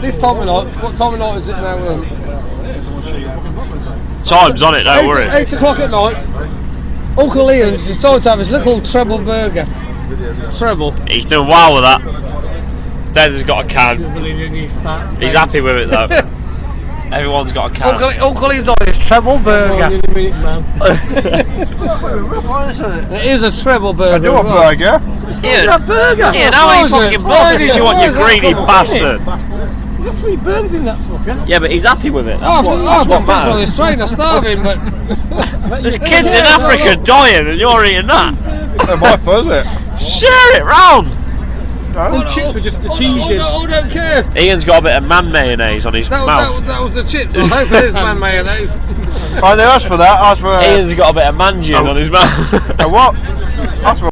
This time of night, what time of night is it now? Time's on it, don't worry. 8 o'clock at night. Uncle Ian's decided to have his little treble burger. Treble. He's doing well with that. Des has got a can. He's happy with it though. Everyone's got a can. Uncle Ian's on his treble burger. It is a treble burger. I do a burger. Ian, a burger. Ian, how many fucking burgers you want, you greedy bastard? You've got 3 burgers in that fucker. Yeah, but he's happy with it. I've got what people on matters. this train, I'm starving, but... There's kids in Africa dying and you're eating that. They're my fuzz it. Share it round. The chips were just the cheese. I don't care. Ian's got a bit of man mayonnaise on his mouth. That was the chips. I hope it is man mayonnaise. I didn't ask for that, I asked for... Ian's got a bit of man juice on his mouth. What? Ask for